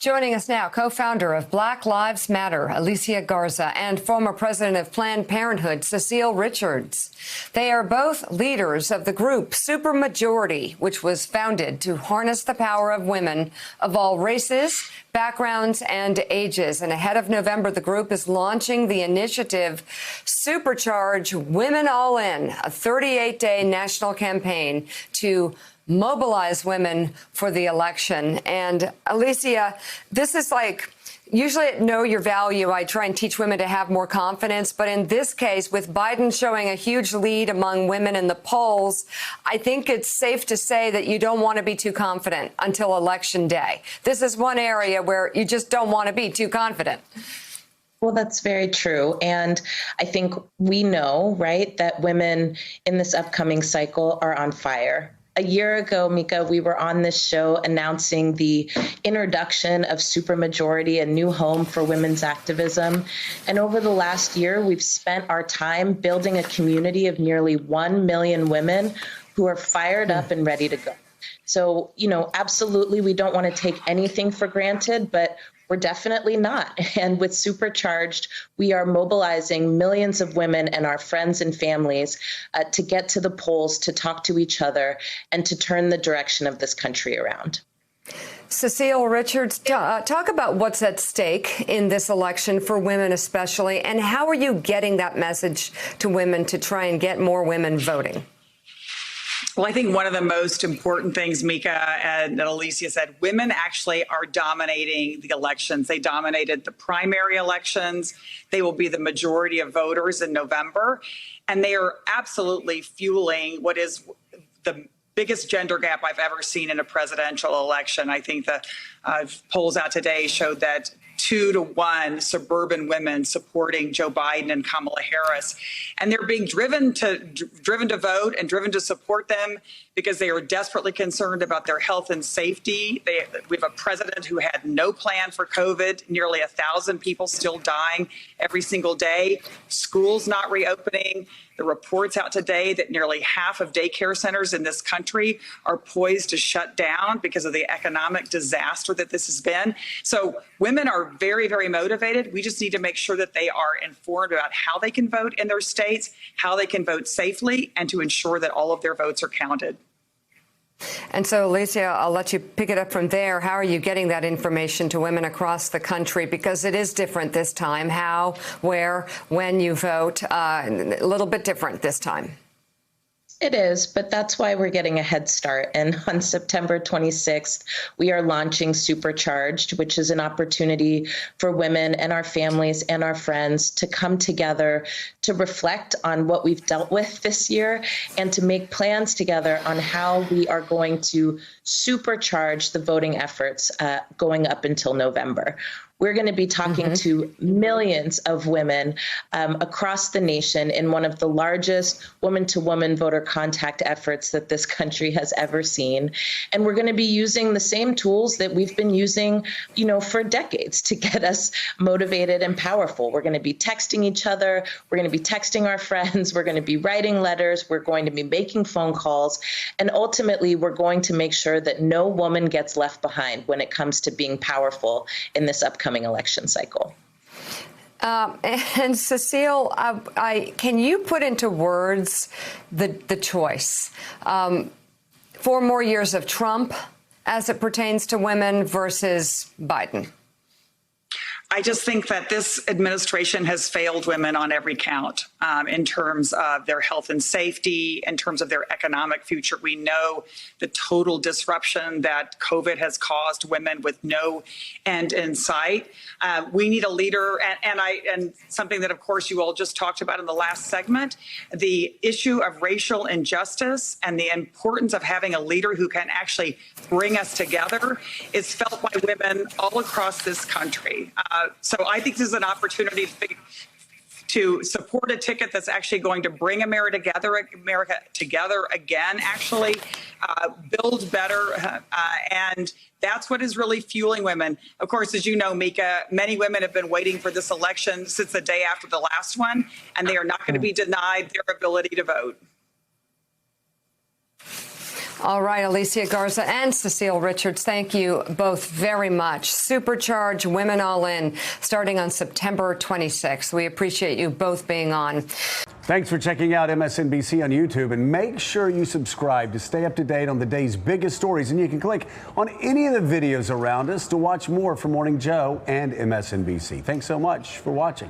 Joining us now, co-founder of Black Lives Matter, Alicia Garza, and former president of Planned Parenthood, Cecile Richards. They are both leaders of the group Supermajority, which was founded to harness the power of women of all races, backgrounds, and ages. And ahead of November, the group is launching the initiative Supercharge Women All In, a 38-day national campaign to mobilize women for the election. And Alicia, this is like, usually at Know Your Value, I try and teach women to have more confidence. But in this case, with Biden showing a huge lead among women in the polls, I think it's safe to say that you don't want to be too confident until Election Day. This is one area where you just don't want to be too confident. Well, that's very true. And I think we know, right, that women in this upcoming cycle are on fire. A year ago, Mika, we were on this show announcing the introduction of Supermajority, a new home for women's activism. And over the last year, we've spent our time building a community of nearly 1 million women who are fired up and ready to go. So, absolutely, we don't want to take anything for granted, but we're definitely not. And with Supercharged, we are mobilizing millions of women and our friends and families to get to the polls, to talk to each other, and to turn the direction of this country around. Cecile Richards, talk about what's at stake in this election for women especially, and how are you getting that message to women to try and get more women voting? Well, I think one of the most important things, Mika and Alicia said, women actually are dominating the elections. They dominated the primary elections. They will be the majority of voters in November. And they are absolutely fueling what is the biggest gender gap I've ever seen in a presidential election. I think the polls out today showed that 2-to-1 suburban women supporting Joe Biden and Kamala Harris. And they're being driven to vote and driven to support them because they are desperately concerned about their health and safety. We have a president who had no plan for COVID, nearly 1,000 people still dying every single day, schools not reopening. The reports out today that nearly half of daycare centers in this country are poised to shut down because of the economic disaster that this has been. So women are very, very motivated. We just need to make sure that they are informed about how they can vote in their states, how they can vote safely, and to ensure that all of their votes are counted. And so, Alicia, I'll let you pick it up from there. How are you getting that information to women across the country? Because it is different this time. How, where, when you vote, a little bit different this time. It is, but that's why we're getting a head start. And on September 26th, we are launching Supercharged, which is an opportunity for women and our families and our friends to come together to reflect on what we've dealt with this year and to make plans together on how we are going to supercharge the voting efforts going up until November. We're going to be talking to millions of women across the nation in one of the largest woman-to-woman voter contact efforts that this country has ever seen. And we're going to be using the same tools that we've been using, for decades to get us motivated and powerful. We're going to be texting each other. We're going to be texting our friends. We're going to be writing letters. We're going to be making phone calls. And ultimately, we're going to make sure that no woman gets left behind when it comes to being powerful in this upcoming election cycle. And Cecile, can you put into words the choice? 4 more years of Trump as it pertains to women versus Biden? I just think that this administration has failed women on every count in terms of their health and safety, in terms of their economic future. We know the total disruption that COVID has caused women with no end in sight. We need a leader, and something that, of course, you all just talked about in the last segment, the issue of racial injustice and the importance of having a leader who can actually bring us together is felt by women all across this country. So I think this is an opportunity to support a ticket that's actually going to bring America together again, actually build better. And that's what is really fueling women. Of course, as you know, Mika, many women have been waiting for this election since the day after the last one, and they are not going to be denied their ability to vote. All right, Alicia Garza and Cecile Richards, thank you both very much. Supercharge Women All In, starting on September 26th. We appreciate you both being on. Thanks for checking out MSNBC on YouTube, and make sure you subscribe to stay up to date on the day's biggest stories. And you can click on any of the videos around us to watch more from Morning Joe and MSNBC. Thanks so much for watching.